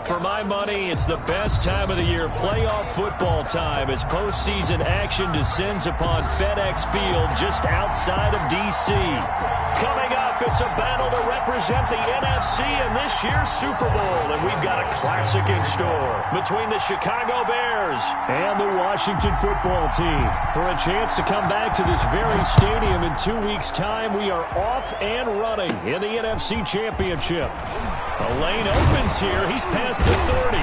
For my money, it's the best time of the year, playoff football time, as postseason action descends upon FedEx Field just outside of D.C. Coming up, it's a battle to represent the NFC in this year's Super Bowl, and we've got a classic in store between the Chicago Bears and the Washington football team. For a chance to come back to this very stadium in 2 weeks' time, we are off and running in the NFC Championship. A lane opens here. He's past the 30.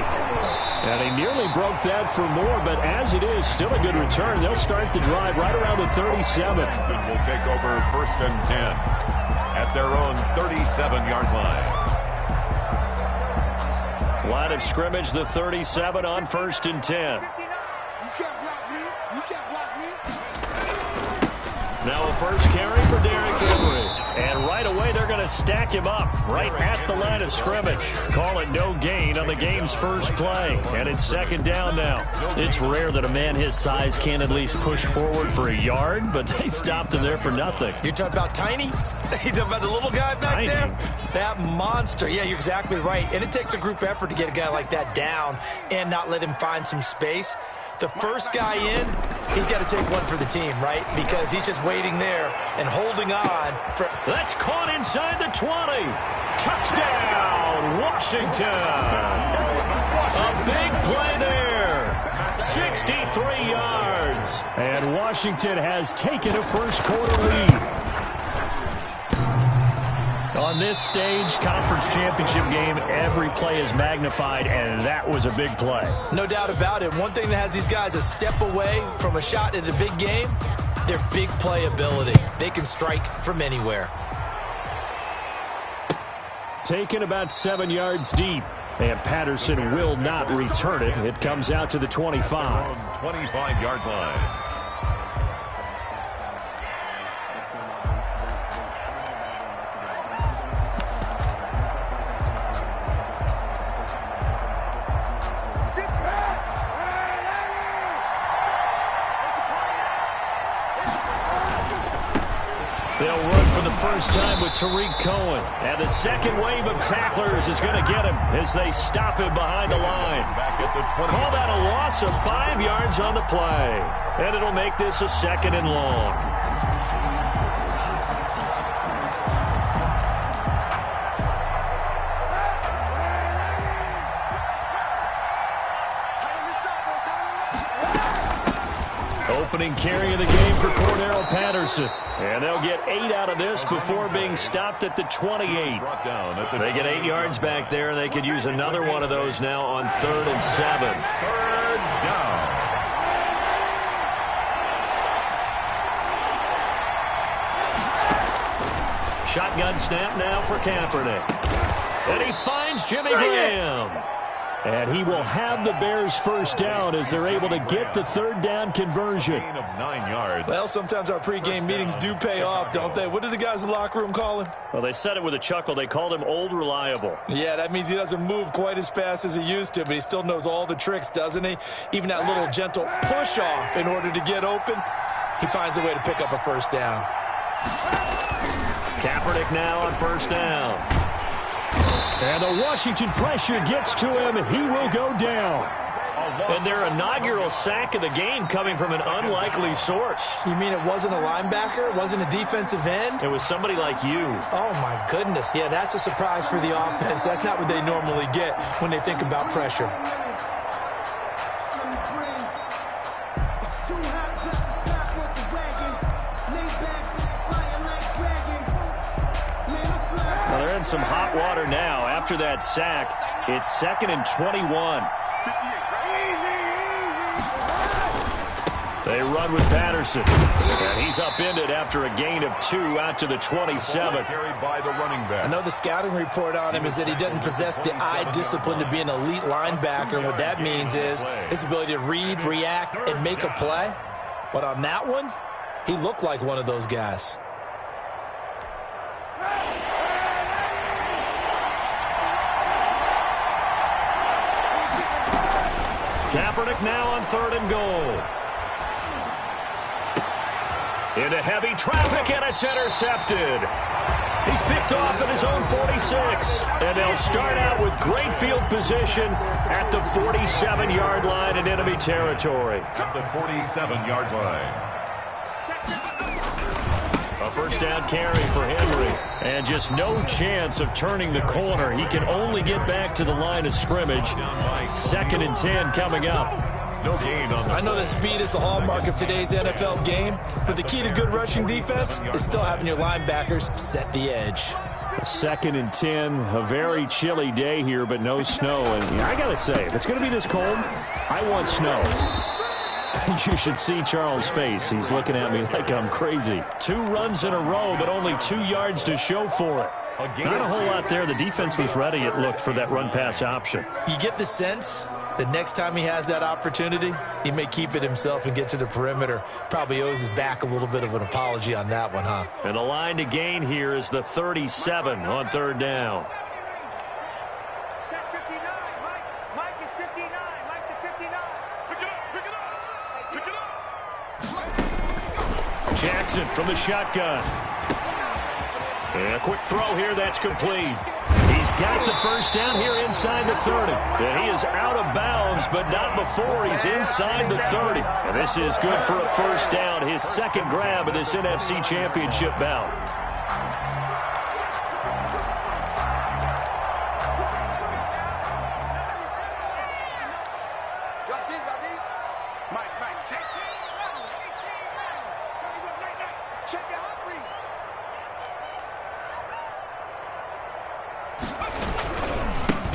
And he nearly broke that for more, but as it is, still a good return. They'll start the drive right around the 37. Will take over 1st and 10 at their own 37-yard line. Line of scrimmage, the 37 on 1st and 10. You can't block me. You can't block me. Now a first carry for Derrick Henry. And right away, they're going to stack him up right at the line of scrimmage. Call it no gain on the game's first play. And it's 2nd down now. It's rare that a man his size can at least push forward for a yard, but they stopped him there for nothing. You're talking about Tiny? You talking about the little guy back there? That monster. Yeah, you're exactly right. And it takes a group effort to get a guy like that down and not let him find some space. The first guy in, he's got to take one for the team, right? Because he's just waiting there and holding on for... That's caught inside the 20. Touchdown, Washington. A big play there. 63 yards. And Washington has taken a first-quarter lead. On this stage, conference championship game, every play is magnified, and that was a big play. No doubt about it. One thing that has these guys a step away from a shot at a big game, their big play ability. They can strike from anywhere. Taken about 7 yards deep, and Patterson will not return it. It comes out to the 25. 25-yard line. They'll run for the first time with Tariq Cohen. And the second wave of tacklers is going to get him as they stop him behind the line. Call that a loss of 5 yards on the play. And it'll make this a 2nd and long. Opening carry of the game for Cordero Patterson. And they'll get 8 out of this before being stopped at the 28. They get 8 yards back there, and they could use another one of those now on 3rd and 7. 3rd down. Shotgun snap now for Kaepernick. And he finds Jimmy Graham. And he will have the Bears first down as they're able to get the 3rd down conversion. Gain of 9 yards. Well, sometimes our pregame meetings do pay off, don't they? What do the guys in the locker room call him? Well, they said it with a chuckle. They called him Old Reliable. Yeah, that means he doesn't move quite as fast as he used to, but he still knows all the tricks, doesn't he? Even that little gentle push-off in order to get open, he finds a way to pick up a first down. Kaepernick now on 1st down. And the Washington pressure gets to him, and he will go down. And their inaugural sack of the game coming from an unlikely source. You mean it wasn't a linebacker? It wasn't a defensive end? It was somebody like you. Oh, my goodness. Yeah, that's a surprise for the offense. That's not what they normally get when they think about pressure. Well, they're in some hot water now. After that sack, it's 2nd and 21. They run with Patterson. And he's upended after a gain of 2 out to the 27. Carried by the running back. I know the scouting report on him is that he doesn't possess the eye discipline to be an elite linebacker. And what that means is his ability to read, react, and make a play. But on that one, he looked like one of those guys. Kaepernick now on 3rd and goal. Into heavy traffic, and it's intercepted. He's picked off at his own 46. And they'll start out with great field position at the 47-yard line in enemy territory. At the 47-yard line. A first down carry for Henry. And just no chance of turning the corner. He can only get back to the line of scrimmage. 2nd and 10 coming up. No gain on the I know that speed is the hallmark of today's NFL game, but the key to good rushing defense is still having your linebackers set the edge. 2nd and 10, a very chilly day here, but no snow. And I got to say, if it's going to be this cold, I want snow. You should see Charles' face. He's looking at me like I'm crazy. 2 runs in a row, but only 2 yards to show for it. Not a whole lot there. The defense was ready, it looked, for that run-pass option. You get the sense the next time he has that opportunity, he may keep it himself and get to the perimeter. Probably owes his back a little bit of an apology on that one, huh? And the line to gain here is the 37 on 3rd down. Check 59. Mike is 59. Mike to 59. Pick it up. Jackson from the shotgun. And a quick throw here, that's complete. He's got the first down here inside the 30. And he is out of bounds, but not before he's inside the 30. And this is good for a first down, his 2nd grab of this NFC Championship bout. Drop deep. Mike, check. Check the hot read.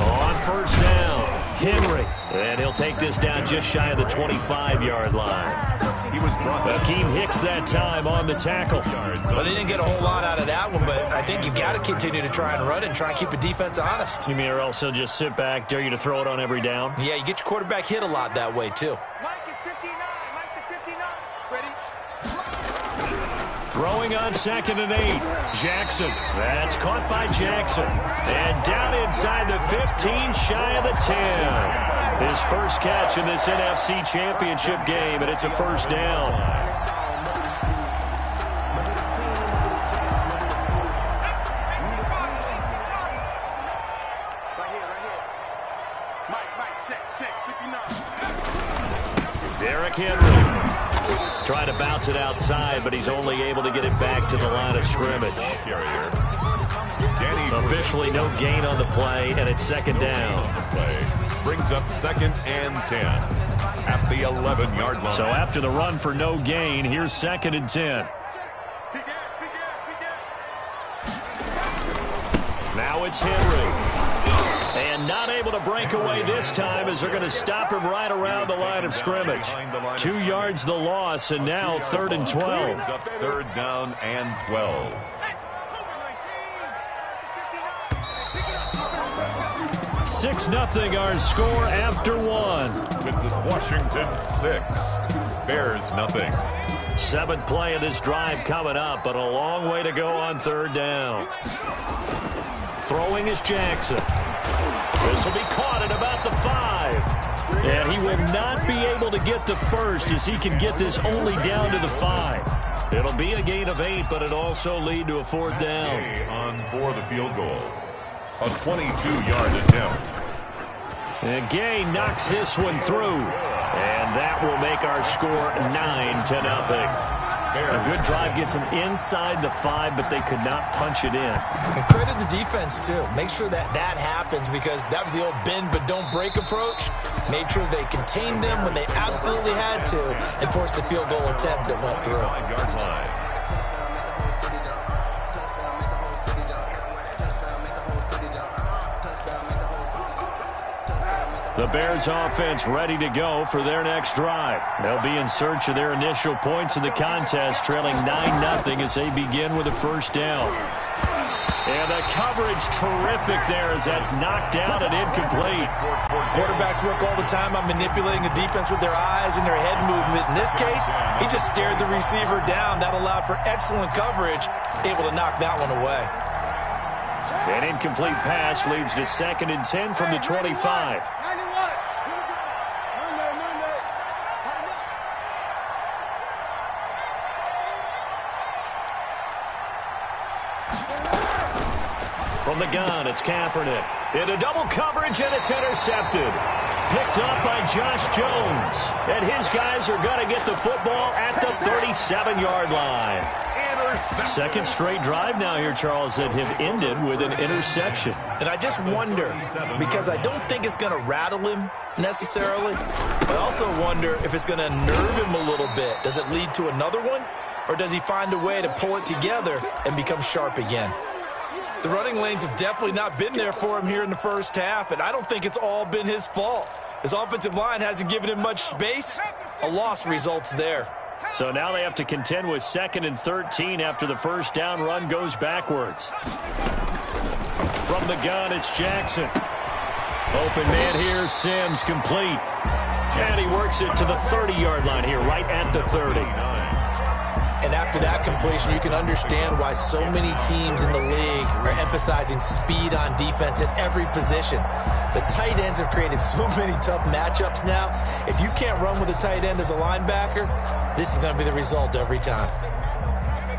On first down, Henry. And he'll take this down just shy of the 25-yard line. He was brought down. Akeem Hicks that time on the tackle. Well, they didn't get a whole lot out of that one, but I think you've got to continue to try and run and try and keep the defense honest. You mean or else he'll just sit back, dare you to throw it on every down? Yeah, you get your quarterback hit a lot that way, too. Mike is 59. Mike to 59. Ready? Throwing on 2nd and 8. Jackson. That's caught by Jackson. And down inside the 15, shy of the 10. His first catch in this NFC Championship game, and it's a first down. Right here. Mike, check. 59. Derrick Henry. Trying to bounce it outside, but he's only able to get it back to the line of scrimmage. Officially no gain on the play, and it's 2nd down. Brings up 2nd and 10 at the 11-yard line. So after the run for no gain, here's 2nd and 10. Now it's Henry. And not able to break away this time as they're going to stop him right around the line of scrimmage. 2 yards the loss, and now 3rd and 12. 3rd down and 12. 6-0 our score after 1. With this Washington 6, Bears nothing. 7th play of this drive coming up, but a long way to go on 3rd down. Throwing is Jackson. This will be caught at about the 5. And he will not be able to get the first as he can get this only down to the 5. It'll be a gain of 8, but it also lead to a 4th down. On for the field goal. A 22-yard attempt. And Gay knocks this one through. And that will make our score 9-0. A good drive gets them inside the 5, but they could not punch it in. And credit the defense, too. Make sure that happens, because that was the old bend but don't break approach. Made sure they contained them when they absolutely had to and forced the field goal attempt that went through. 5-yard line. The Bears offense ready to go for their next drive. They'll be in search of their initial points in the contest, trailing 9-0 as they begin with a first down. And the coverage terrific there as that's knocked down and incomplete. Quarterbacks work all the time on manipulating the defense with their eyes and their head movement. In this case, he just stared the receiver down. That allowed for excellent coverage, able to knock that one away. An incomplete pass leads to 2nd and 10 from the 25. From the gun, it's Kaepernick. Into double coverage, and it's intercepted. Picked up by Josh Jones. And his guys are going to get the football at the 37-yard line. Second straight drive now here, Charles, that have ended with an interception. And I just wonder, because I don't think it's going to rattle him necessarily, but I also wonder if it's going to nerve him a little bit. Does it lead to another one, or does he find a way to pull it together and become sharp again? The running lanes have definitely not been there for him here in the first half, and I don't think it's all been his fault. His offensive line hasn't given him much space. A loss results there. So now they have to contend with 2nd and 13 after the first down run goes backwards. From the gun, it's Jackson. Open man here, Sims, complete. And he works it to the 30-yard line here, right at the 30. And after that completion, you can understand why so many teams in the league are emphasizing speed on defense at every position. The tight ends have created so many tough matchups now. If you can't run with a tight end as a linebacker, this is going to be the result every time.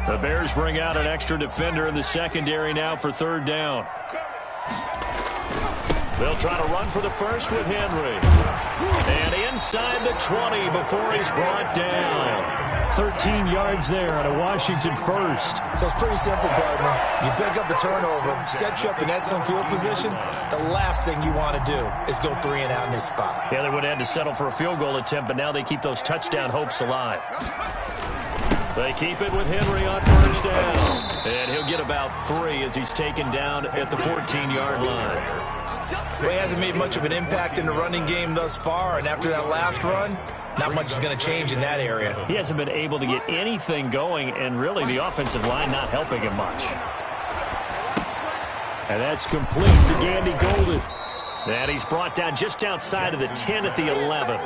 The Bears bring out an extra defender in the secondary now for 3rd down. They'll try to run for the first with Henry. And inside the 20 before he's brought down. 13 yards there on a Washington first. So it's pretty simple, partner. You pick up the turnover, set you up in excellent field position. The last thing you want to do is go 3 and out in this spot. Yeah, they would have had to settle for a field goal attempt, but now they keep those touchdown hopes alive. They keep it with Henry on first down. And he'll get about 3 as he's taken down at the 14-yard line. Well, he hasn't made much of an impact in the running game thus far, and after that last run, not much is going to change in that area. He hasn't been able to get anything going, and really the offensive line not helping him much. And that's complete to Gandy Golden. And he's brought down just outside of the 10 at the 11.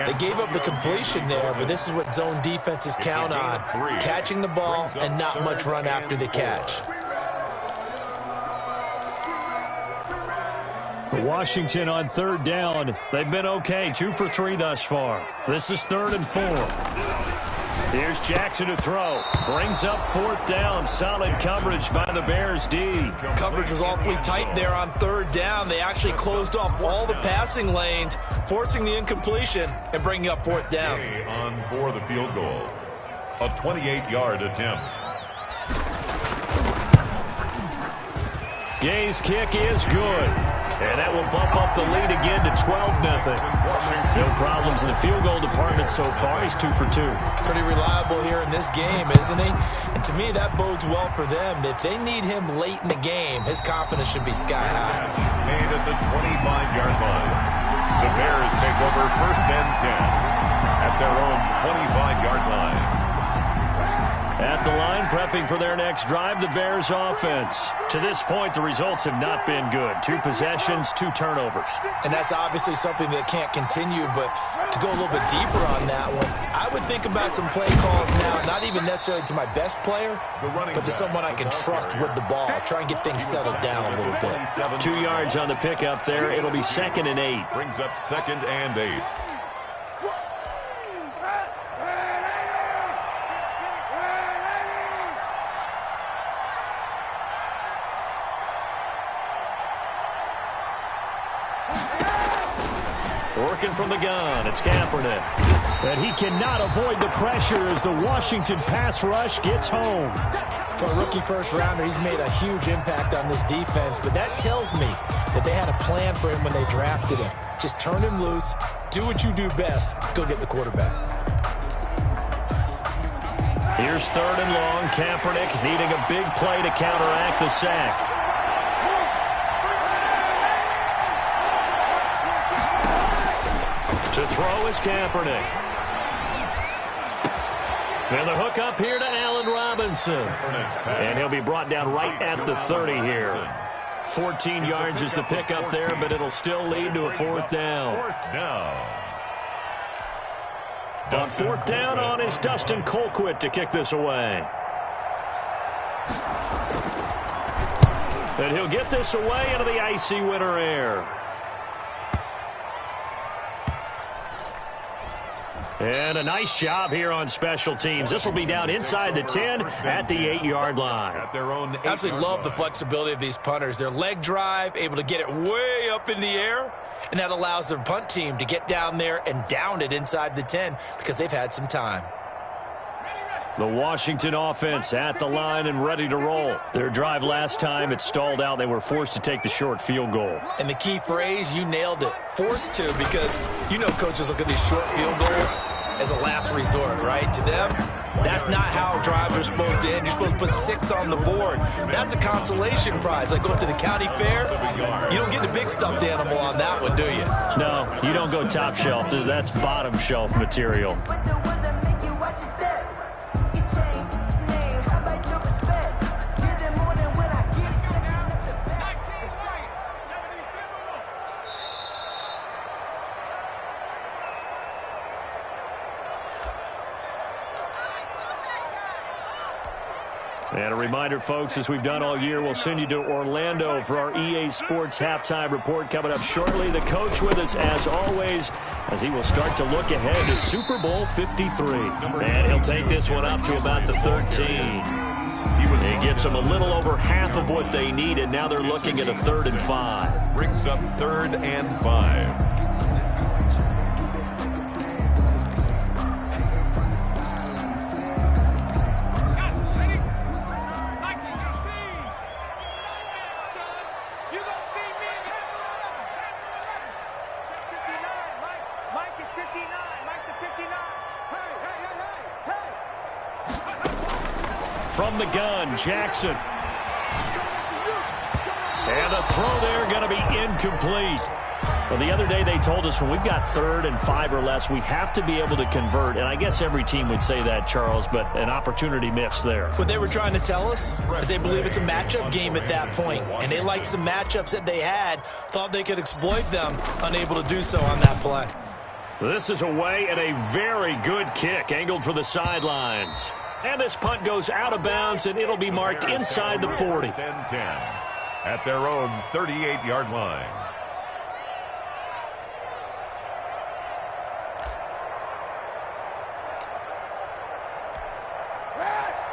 They gave up the completion there, but this is what zone defenses count on. Catching the ball and not much run after the catch. Washington on 3rd down. They've been okay, 2 for 3 thus far. This is 3rd and 4. Here's Jackson to throw. Brings up 4th down. Solid coverage by the Bears D. Coverage was awfully tight there on 3rd down. They actually closed off all the passing lanes, forcing the incompletion and bringing up 4th down. On for the field goal. A 28-yard attempt. Gay's kick is good. And that will bump up the lead again to 12-0. No problems in the field goal department so far. He's 2 for 2. Pretty reliable here in this game, isn't he? And to me, that bodes well for them. If they need him late in the game, his confidence should be sky high. Made at the 25-yard line. The Bears take over 1st and 10 at their own 25-yard line. At the line, prepping for their next drive, the Bears offense. To this point, the results have not been good. 2 possessions, 2 turnovers. And that's obviously something that can't continue, but to go a little bit deeper on that one, I would think about some play calls now, not even necessarily to my best player, but to someone I can trust with the ball. Try and get things settled down a little bit. 2 yards on the pickup there. It'll be 2nd and 8. Brings up 2nd and 8. Working from the gun, it's Kaepernick. And he cannot avoid the pressure as the Washington pass rush gets home. For a rookie first-rounder, he's made a huge impact on this defense, but that tells me that they had a plan for him when they drafted him. Just turn him loose, do what you do best, go get the quarterback. Here's 3rd and long. Kaepernick needing a big play to counteract the sack. To throw is Kaepernick. And the hook up here to Allen Robinson. And he'll be brought down right at the 30 here. 14 yards is the pickup there, but it'll still lead to a 4th down. On 4th down on is Dustin Colquitt to kick this away. And he'll get this away into the icy winter air. And a nice job here on special teams. This will be down inside the 10 at the 8-yard line. At their own 8-yard Absolutely love the flexibility of these punters. Their leg drive, able to get it way up in the air, and that allows their punt team to get down there and down it inside the 10 because they've had some time. The Washington offense at the line and ready to roll. Their drive last time, it stalled out. They were forced to take the short field goal. And the key phrase, you nailed it, forced to, because you know coaches look at these short field goals as a last resort, right? To them, that's not how drives are supposed to end. You're supposed to put 6 on the board. That's a consolation prize. Like going to the county fair, you don't get the big stuffed animal on that one, do you? No, you don't go top shelf. That's bottom shelf material. And a reminder, folks, as we've done all year, we'll send you to Orlando for our EA Sports halftime report coming up shortly. The coach with us, as always, as he will start to look ahead to Super Bowl 53. And he'll take this one up to about the 13. It gets them a little over half of what they needed. Now they're looking at a 3rd and 5. Brings up 3rd and 5. From the gun, Jackson. And the throw there going to be incomplete. Well, the other day they told us when we've got 3rd and 5 or less, we have to be able to convert. And I guess every team would say that, Charles, but an opportunity missed there. What they were trying to tell us is they believe it's a matchup game at that point. And they liked some matchups that they had, thought they could exploit them, unable to do so on that play. This is away and a very good kick, angled for the sidelines. And this punt goes out of bounds, and it'll be marked inside the 40. 10 at their own 38-yard line.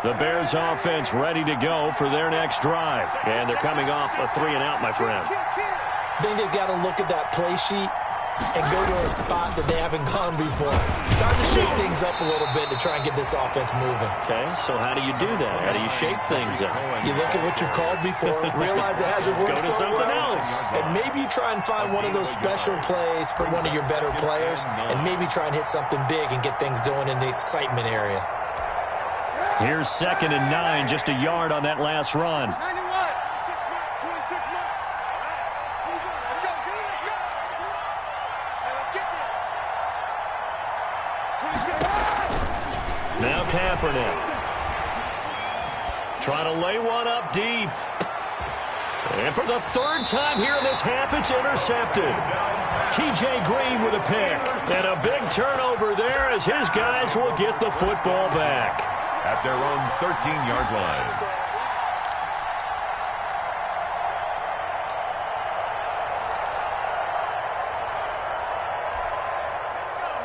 The Bears offense ready to go for their next drive. And they're coming off a 3-and-out, my friend. I think they've got to look at that play sheet and go to a spot that they haven't gone before. Time to shake things up a little bit to try and get this offense moving. Okay, so how do you do that? How do you shake things up? You look at what you've called before, realize it hasn't worked Go to so something well, else. and maybe you try and find one of those special plays for one of your better players, and maybe try and hit something big and get things going in the excitement area. Here's 2nd and 9, just a yard on that last run. Now Kaepernick. Trying to lay one up deep. And for the 3rd time here in this half, it's intercepted. T.J. Green with a pick. And a big turnover there as his guys will get the football back. At their own 13-yard line.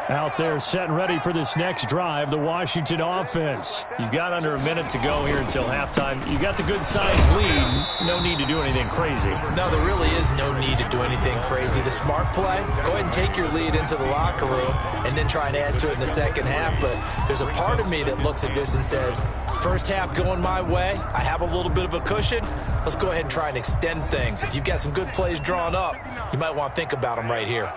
Out there set and ready for this next drive, the Washington offense. You've got under a minute to go here until halftime. You got the good-sized lead. No need to do anything crazy. No, there really is no need to do anything crazy. The smart play, go ahead and take your lead into the locker room and then try and add to it in the second half. But there's a part of me that looks at this and says, first half going my way, I have a little bit of a cushion. Let's go ahead and try and extend things. If you've got some good plays drawn up, you might want to think about them right here.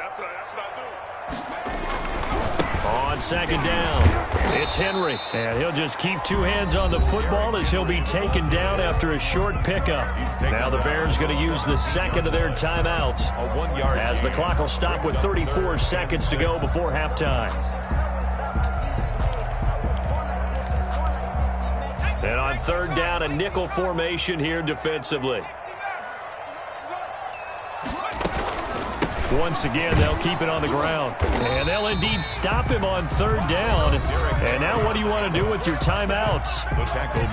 On 2nd down, it's Henry. And he'll just keep 2 hands on the football as he'll be taken down after a short pickup. Now the Bears going to use the 2nd of their timeouts as the clock will stop with 34 seconds to go before halftime. And on 3rd down, a nickel formation here defensively. Once again, they'll keep it on the ground. And they'll indeed stop him on 3rd down. And now what do you want to do with your timeouts?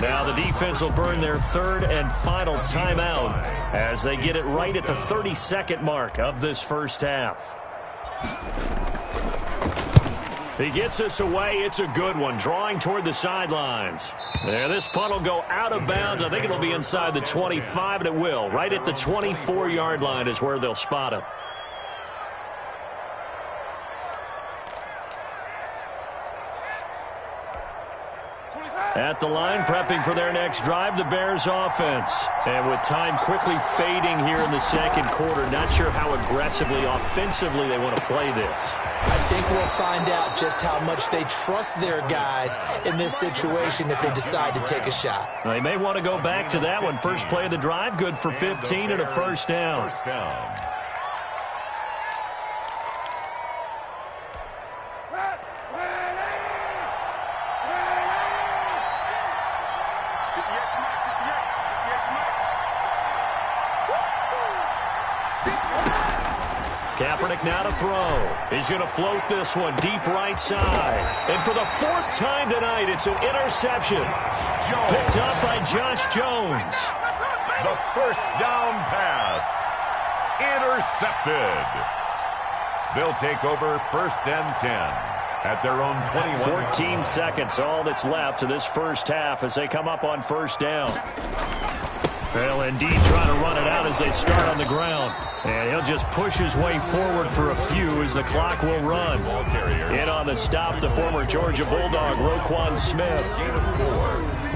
Now the defense will burn their 3rd and final timeout as they get it right at the 32nd mark of this first half. He gets us away. It's a good one, drawing toward the sidelines. There, this punt will go out of bounds. I think it'll be inside the 25, and it will. Right at the 24-yard line is where they'll spot him. At the line, prepping for their next drive, the Bears offense. And with time quickly fading here in the second quarter, not sure how aggressively, offensively they want to play this. I think we'll find out just how much they trust their guys in this situation if they decide to take a shot. They may want to go back to that one. First play of the drive, good for 15 and a first down. First down. Kaepernick now to throw. He's going to float this one deep right side. And for the fourth time tonight, it's an interception. Picked up by Josh Jones. The first down pass. Intercepted. They'll take over first and 10 at their own 21. 14 seconds, all that's left of this first half as they come up on first down. They'll indeed try to run it out as they start on the ground. And he'll just push his way forward for a few as the clock will run. In on the stop, the former Georgia Bulldog, Roquan Smith.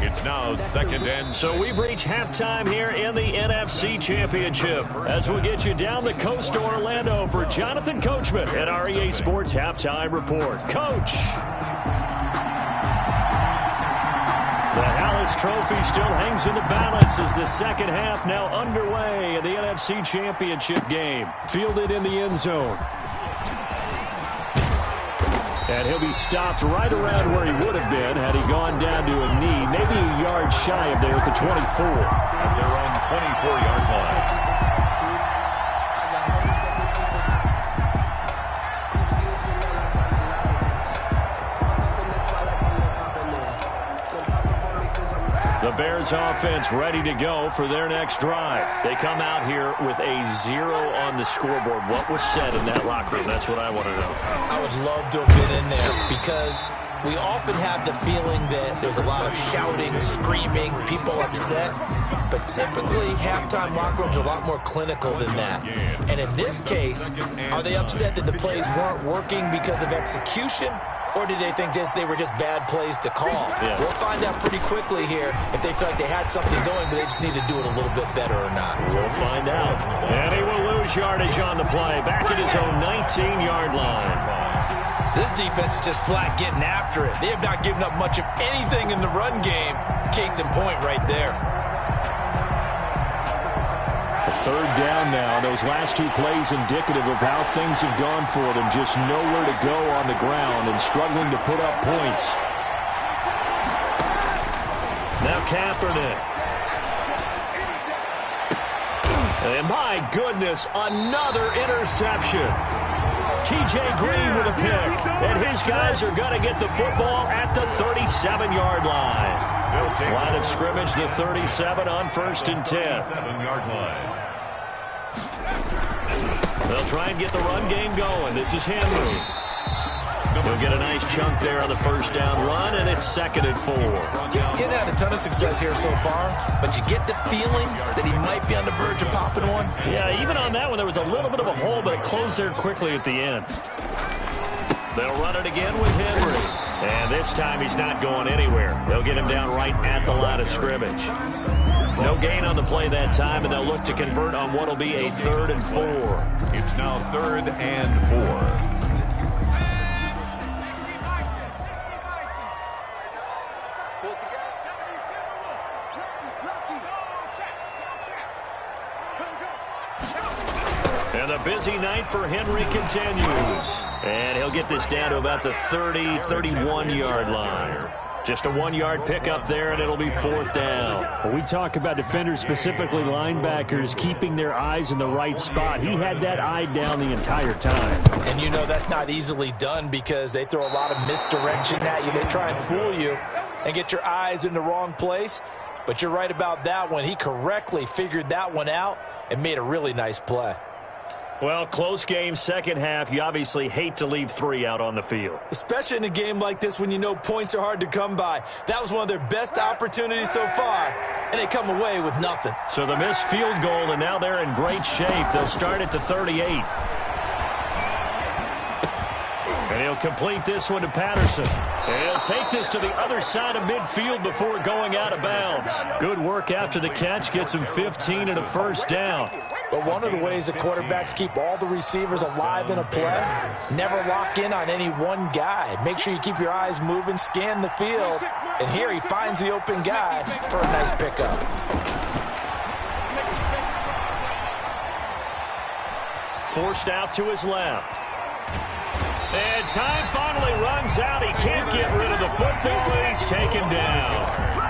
It's now second and. So we've reached halftime here in the NFC Championship. As we get you down the coast to Orlando for Jonathan Coachman at REA Sports Halftime Report. Coach. The Hallis Trophy still hangs in the balance as the second half now underway in the NFC Championship game. Fielded in the end zone. And he'll be stopped right around where he would have been had he gone down to a knee, maybe a yard shy of there at the 24. At their own 24-yard line. The Bears offense ready to go for their next drive. They come out here with a 0 on the scoreboard. What was said in that locker room? That's what I want to know. I would love to have been in there because we often have the feeling that there's a lot of shouting, screaming, people upset. But typically, halftime locker rooms are a lot more clinical than that. And in this case, are they upset that the plays weren't working because of execution? Or did they think they were just bad plays to call? Yeah. We'll find out pretty quickly here if they feel like they had something going, but they just need to do it a little bit better or not. We'll find out. And he will lose yardage on the play. Back at his own 19-yard line. This defense is just flat getting after it. They have not given up much of anything in the run game. Case in point right there. Third down now. Those last two plays indicative of how things have gone for them. Just nowhere to go on the ground and struggling to put up points. Now Kaepernick. And my goodness, another interception. T.J. Green with a pick. And his guys are going to get the football at the 37-yard line. Line of scrimmage, the 37 on first and 10. 7-yard line. They'll try and get the run game going. This is Henry. He'll get a nice chunk there on the first down run, and it's second and 4. Getting had a ton of success here so far, but you get the feeling that he might be on the verge of popping one. Yeah, even on that one, there was a little bit of a hole, but it closed there quickly at the end. They'll run it again with Henry. And this time he's not going anywhere. They'll get him down right at the line of scrimmage. No gain on the play that time, and they'll look to convert on what will be a 3rd and 4. It's now 3rd and 4. And the busy night for Henry continues. And he'll get this down to about the 30, 31-yard line. Just a 1-yard pickup there, and it'll be 4th down. Well, we talk about defenders, specifically linebackers, keeping their eyes in the right spot. He had that eye down the entire time. And you know that's not easily done because they throw a lot of misdirection at you. They try and fool you and get your eyes in the wrong place. But you're right about that one. He correctly figured that one out and made a really nice play. Well, close game, second half. You obviously hate to leave 3 out on the field. Especially in a game like this when you know points are hard to come by. That was one of their best opportunities so far, and they come away with nothing. So the missed field goal, and now they're in great shape. They'll start at the 38. And he'll complete this one to Patterson. And he'll take this to the other side of midfield before going out of bounds. Good work after the catch. Gets him 15 and a first down. But one of the ways that quarterbacks keep all the receivers alive in a play, never lock in on any one guy. Make sure you keep your eyes moving, scan the field. And here he finds the open guy for a nice pickup. Forced out to his left. And time finally runs out. He can't get rid of the football, and he's taken down.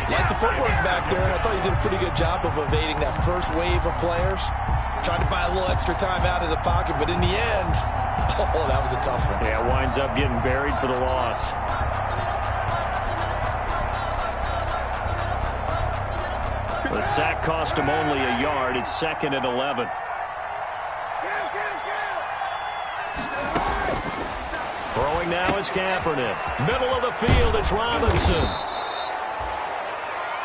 Like the footwork back there, and I thought he did a pretty good job of evading that first wave of players. Tried to buy a little extra time out of the pocket, but in the end, oh, that was a tough one. Yeah, winds up getting buried for the loss. The sack cost him only a yard. It's 2nd and 11. Throwing now is Kaepernick. Middle of the field, it's Robinson.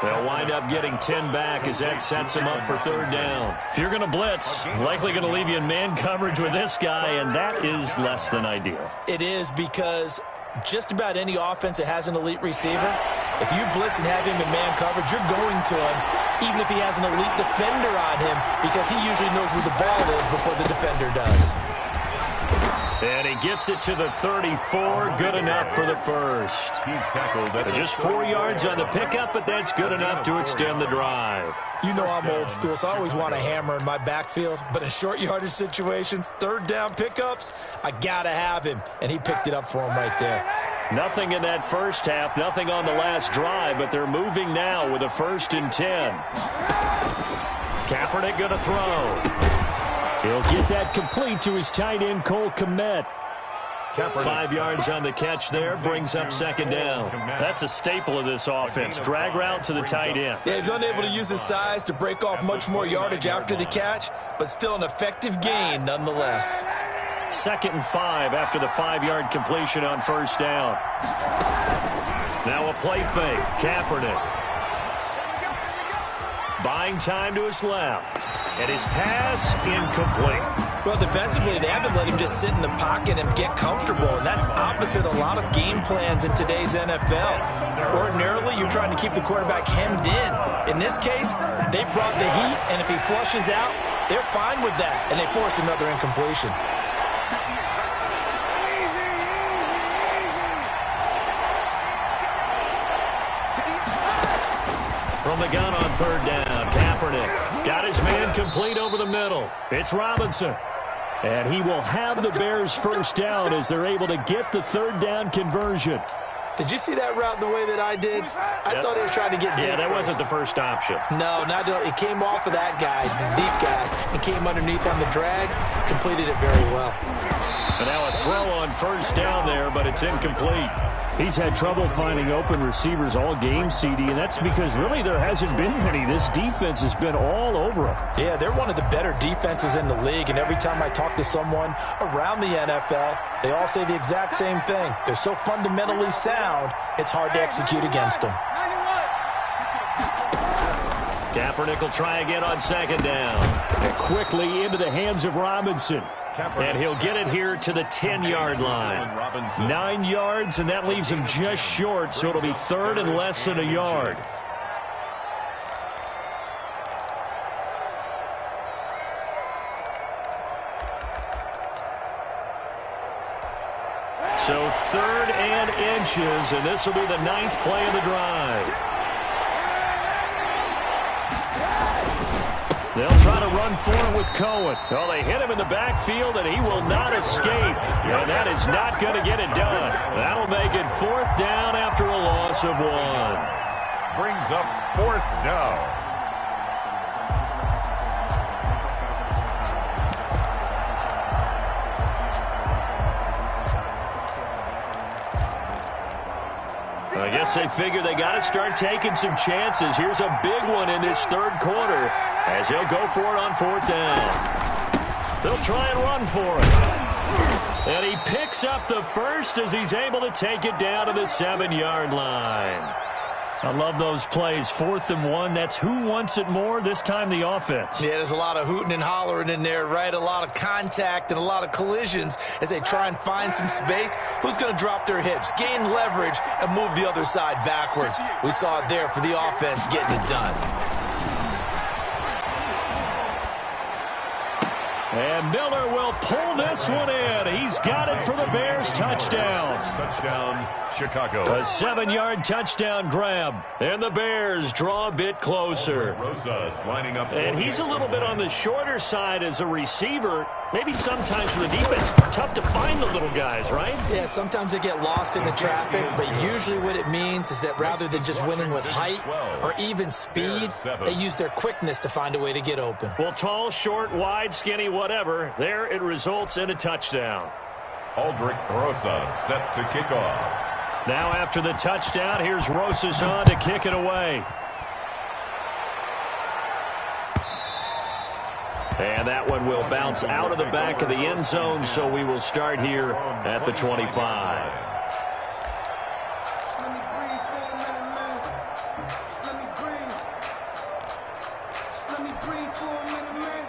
They'll wind up getting 10 back as that sets him up for 3rd down. If you're going to blitz, likely going to leave you in man coverage with this guy, and that is less than ideal. It is, because just about any offense that has an elite receiver, if you blitz and have him in man coverage, you're going to him, even if he has an elite defender on him, because he usually knows where the ball is before the defender does. And he gets it to the 34. Good enough for the first. He's tackled at Just 4 yards on the pickup, but that's good enough to extend the drive. You know I'm old school, so I always want a hammer in my backfield. But in short yardage situations, 3rd down pickups, I got to have him. And he picked it up for him right there. Nothing in that first half, nothing on the last drive, but they're moving now with a 1st and 10. Kaepernick going to throw. He'll get that complete to his tight end, Cole Kmet. 5 yards on the catch there, brings up 2nd down. That's a staple of this offense. Drag route to the tight end. Yeah, he's unable to use his size to break off much more yardage after the catch, but still an effective gain nonetheless. 2nd and 5 after the 5-yard completion on 1st down. Now a play fake. Kaepernick. Buying time to his left. And his pass incomplete. Well, defensively, they haven't let him just sit in the pocket and get comfortable, and that's opposite a lot of game plans in today's NFL. Ordinarily, you're trying to keep the quarterback hemmed in. In this case, they brought the heat, and if he flushes out, they're fine with that, and they force another incompletion. From the gun on 3rd down, Kaepernick got his man complete over the middle. It's Robinson. And he will have the Bears' 1st down as they're able to get the 3rd down conversion. Did you see that route the way that I did? I thought he was trying to get deep. Yeah, that wasn't the first option. No, it came off of that guy, the deep guy, and came underneath on the drag, completed it very well. And now a throw on 1st down there, but it's incomplete. He's had trouble finding open receivers all game, CD, and that's because really there hasn't been many. This defense has been all over him. Yeah, they're one of the better defenses in the league, and every time I talk to someone around the NFL, they all say the exact same thing. They're so fundamentally sound, it's hard to execute against them. Kaepernick will try again on 2nd down. And quickly into the hands of Robinson. And he'll get it here to the 10-yard line. 9 yards, and that leaves him just short, so it'll be 3rd and less than a yard. So 3rd and inches, and this will be the 9th play of the drive. They'll try to run for it with Cohen. Well, they hit him in the backfield, and he will not escape. And that is not going to get it done. That'll make it 4th down after a loss of 1. Brings up 4th down. I guess they figure they got to start taking some chances. Here's a big one in this 3rd quarter as he'll go for it on 4th down. They'll try and run for it. And he picks up the first as he's able to take it down to the 7-yard line. I love those plays. 4th and 1. That's who wants it more, this time the offense. Yeah, there's a lot of hooting and hollering in there, right? A lot of contact and a lot of collisions as they try and find some space. Who's going to drop their hips, gain leverage, and move the other side backwards? We saw it there for the offense getting it done. And Miller will pull this one in. He's got it for the Bears. Touchdown. Touchdown, Chicago. A 7-yard touchdown grab. And the Bears draw a bit closer. Rosas lining up. And he's a little bit on the shorter side as a receiver. Maybe sometimes for the defense, tough to find the little guys, right? Yeah, sometimes they get lost in the traffic, but usually what it means is that rather than just winning with height or even speed, they use their quickness to find a way to get open. Well, tall, short, wide, skinny, whatever, there it results in a touchdown. Aldrich Rosas set to kick off. Now after the touchdown, here's Rosas on to kick it away. And that one will bounce out of the back of the end zone, so we will start here at the 25.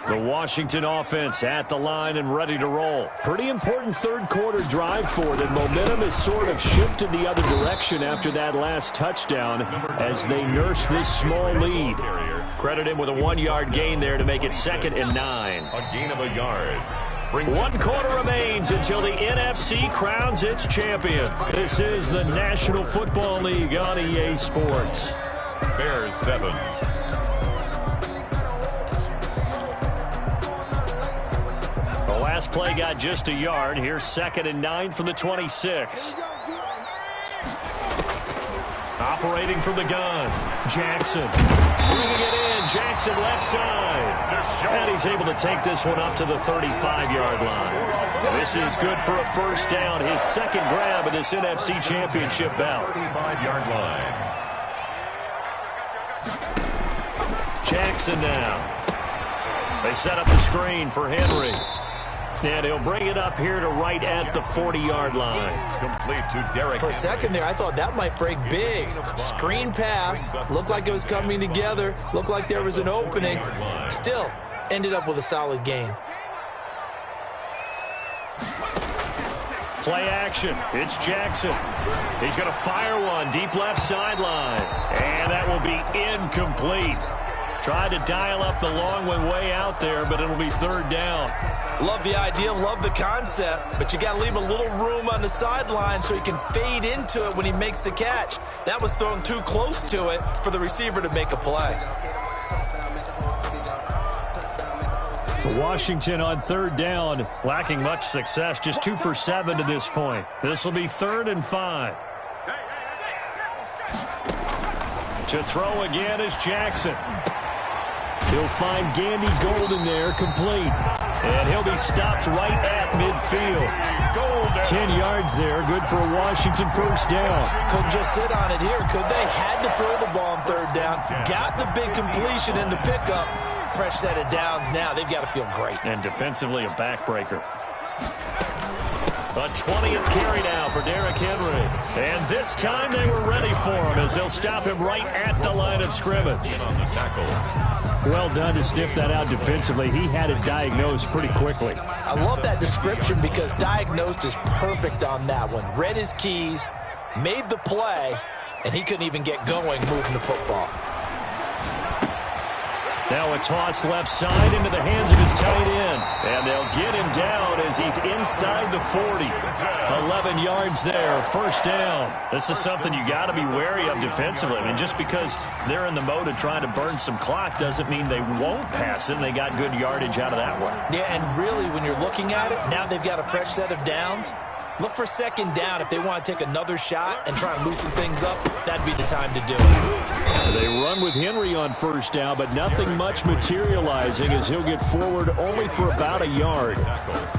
The Washington offense at the line and ready to roll. Pretty important third-quarter drive for them. Momentum has sort of shifted the other direction after that last touchdown as they nurse this small lead. Credit him with a 1-yard gain there to make it 2nd and 9. A gain of a yard. 1 quarter remains until the NFC crowns its champion. This is the National Football League on EA Sports. Bears 7. The last play got just a yard. Here's 2nd and 9 from the 26. Operating from the gun, Jackson. Bringing it in, Jackson left side. And he's able to take this one up to the 35-yard line. This is good for a first down, his 2nd grab of this NFC Championship bout. 35-yard line. Jackson now. They set up the screen for Henry. And he'll bring it up here to right at the 40-yard line. Complete to Derek. For a second there, I thought that might break big. Screen pass. Looked like it was coming together. Looked like there was an opening. Still, ended up with a solid gain. Play action. It's Jackson. He's going to fire one deep left sideline. And that will be incomplete. Tried to dial up the long one way out there, but it'll be 3rd down. Love the idea, love the concept, but you got to leave a little room on the sideline so he can fade into it when he makes the catch. That was thrown too close to it for the receiver to make a play. Washington on 3rd down, lacking much success, just 2 for 7 to this point. This will be 3rd and 5. To throw again is Jackson. He'll find Gandy Golden there, complete. And he'll be stopped right at midfield. 10 yards there, good for a Washington first down. Couldn't just sit on it here, could they? Had to throw the ball on 3rd down. Got the big completion in the pickup. Fresh set of downs now. They've got to feel great. And defensively, a backbreaker. A 20th carry now for Derrick Henry. And this time they were ready for him as they'll stop him right at the line of scrimmage. On the tackle. Well done to sniff that out defensively. He had it diagnosed pretty quickly. I love that description because diagnosed is perfect on that one. Read his keys, made the play, and he couldn't even get going moving the football. Now a toss left side into the hands of his tight end. And they'll get him down as he's inside the 40. 11 yards there, first down. This is something you got to be wary of defensively. I mean, just because they're in the mode of trying to burn some clock doesn't mean they won't pass it, and they got good yardage out of that one. Yeah, and really, when you're looking at it, now they've got a fresh set of downs. Look for second down. If they want to take another shot and try and loosen things up, that'd be the time to do it. They run with Henry on first down, but nothing much materializing as he'll get forward only for about a yard.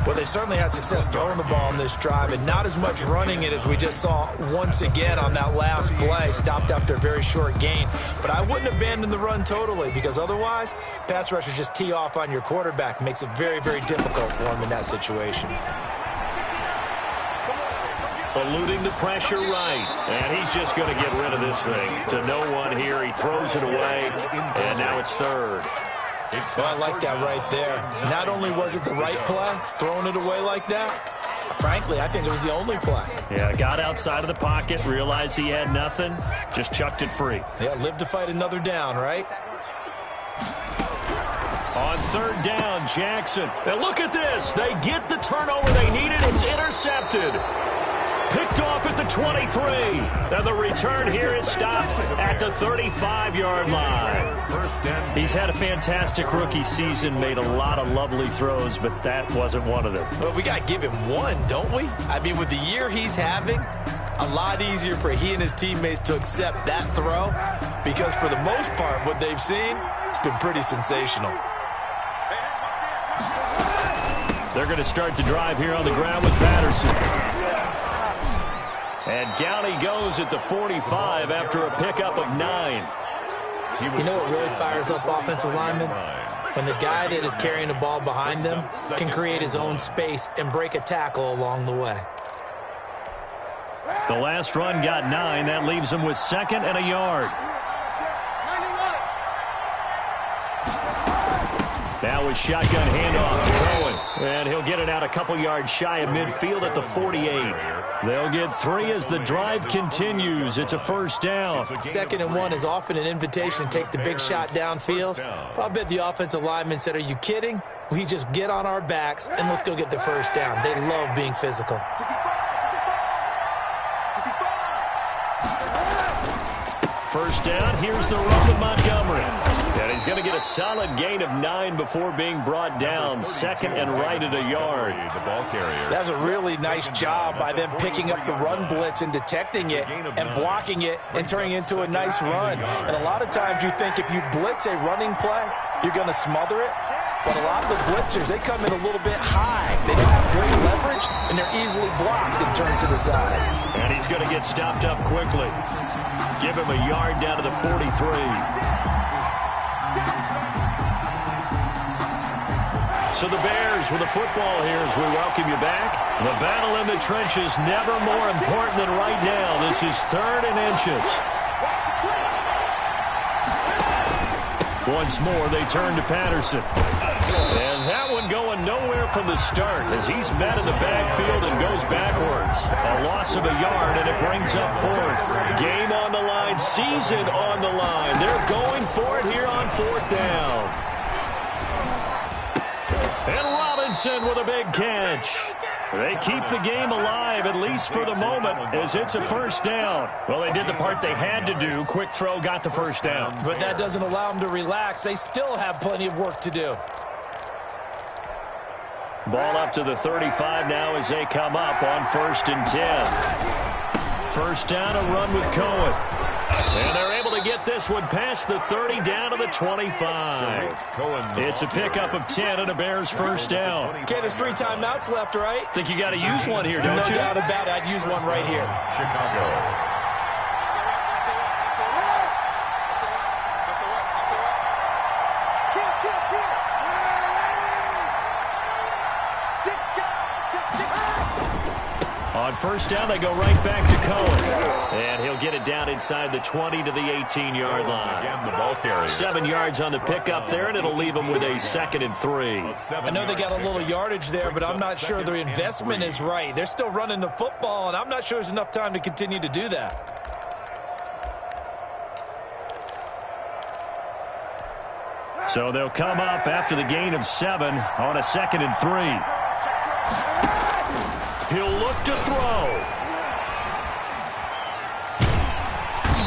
Well, they certainly had success throwing the ball on this drive, and not as much running it as we just saw once again on that last play. Stopped after a very short gain. But I wouldn't abandon the run totally, because otherwise, pass rushers just tee off on your quarterback. Makes it very, very difficult for him in that situation. Eluding the pressure right. And he's just going to get rid of this thing. To no one here. He throws it away. And now it's third. Well, I like that right there. Not only was it the right play, throwing it away like that, frankly, I think it was the only play. Yeah, got outside of the pocket, realized he had nothing, just chucked it free. Yeah, live to fight another down, right? On third down, Jackson. Now look at this. They get the turnover they needed. It's intercepted. Picked off at the 23. And the return here is stopped at the 35-yard line. He's had a fantastic rookie season, made a lot of lovely throws, but that wasn't one of them. Well, we got to give him one, don't we? I mean, with the year he's having, a lot easier for he and his teammates to accept that throw, because for the most part, what they've seen, it's been pretty sensational. They're going to start the drive here on the ground with Patterson. And down he goes at the 45 after a pickup of 9. You know what really fires up offensive linemen? When the guy that is carrying the ball behind them can create his own space and break a tackle along the way. The last run got 9. That leaves him with second and a yard. Now with shotgun handoff to Cohen. And he'll get it out a couple yards shy of midfield at the 48. They'll get 3 as the drive continues. It's a first down. 2nd and 1 is often an invitation to take the big shot downfield. But I bet the offensive lineman said, are you kidding? We just get on our backs and let's go get the first down. They love being physical. First down, here's the run with Montgomery. And he's going to get a solid gain of 9 before being brought down. Second and right at a yard. That's a really nice job by them picking up the run blitz and detecting it and blocking it and turning it into a nice run. And a lot of times you think if you blitz a running play, you're going to smother it. But a lot of the blitzers, they come in a little bit high. They don't have great leverage, and they're easily blocked and turned to the side. And he's going to get stopped up quickly. Give him a yard down to the 43. So the Bears with the football here as we welcome you back. The battle in the trenches never more important than right now. This is 3rd and inches. Once more, they turn to Patterson. And that one going nowhere from the start as he's met in the backfield and goes backwards. A loss of a yard, and it brings up 4th. Game on the line, season on the line. They're going for it here on 4th down. And Robinson with a big catch. They keep the game alive, at least for the moment, as it's a first down. Well, they did the part they had to do. Quick throw, got the first down. But that doesn't allow them to relax. They still have plenty of work to do. Ball up to the 35 now as they come up on 1st and 10. First down, a run with Cohen. And they're able to get this one past the 30 down to the 25. It's a pickup of 10 and a Bears first down. Okay, there's 3 timeouts left, right? Think you got to use one here, don't you? No doubt about it. I'd use one right here. Chicago. On first down, they go right back to Cohen. And he'll get it down inside the 20 to the 18-yard line. Again, the ball carrier. 7 yards on the pickup there, and it'll leave them with a 2nd and 3. I know they got a little yardage there, but I'm not sure their investment is right. They're still running the football, and I'm not sure there's enough time to continue to do that. So they'll come up after the gain of 7 on a 2nd and 3. He'll look to throw.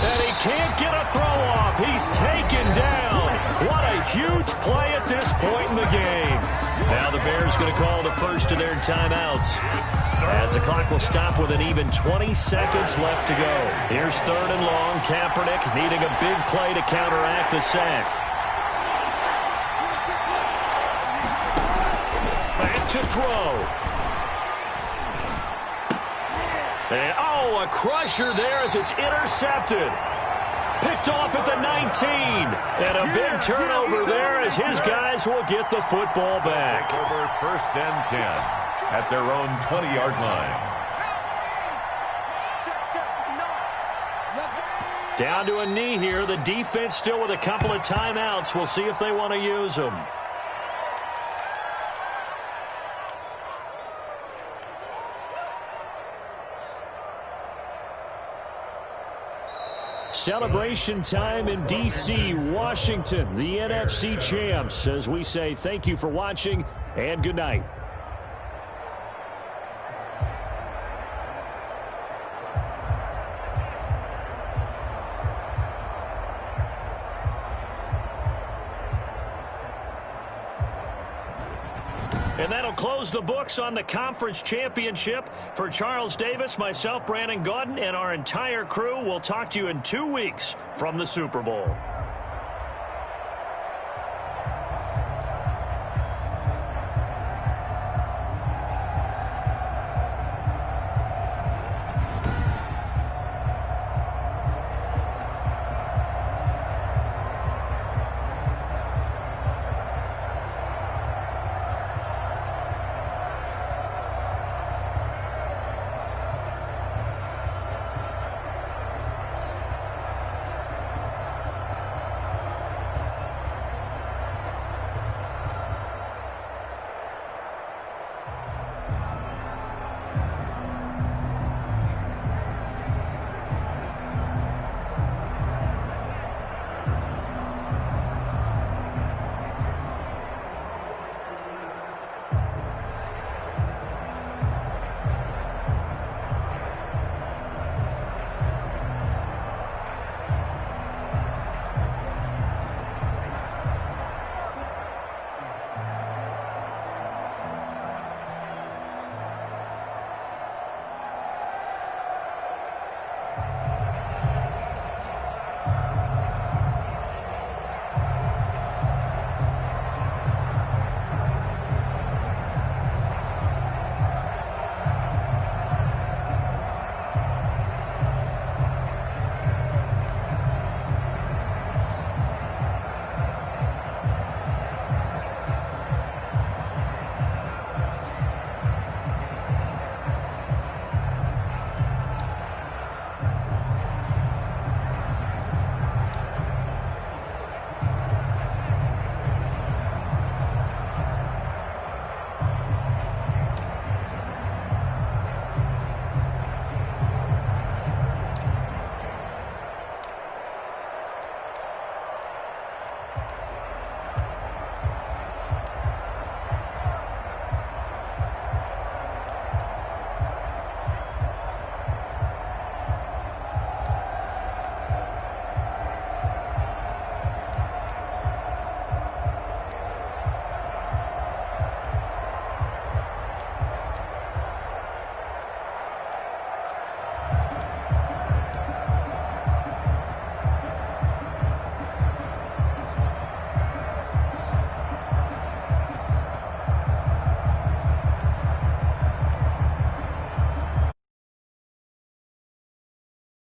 And he can't get a throw off. He's taken down. What a huge play at this point in the game. Now the Bears going to call the first of their timeouts, as the clock will stop with an even 20 seconds left to go. Here's 3rd and long. Kaepernick needing a big play to counteract the sack. Back to throw. And, a crusher there as it's intercepted. Picked off at the 19. And a big turnover there as his guys will get the football back. Over 1st and 10 at their own 20-yard line. Down to a knee here. The defense still with a couple of timeouts. We'll see if they want to use them. Celebration time in D.C., Washington, the NFC champs, as we say thank you for watching and good night. And that'll close the books on the conference championship. For Charles Davis, myself, Brandon Gaudin, and our entire crew, we'll talk to you in 2 weeks from the Super Bowl.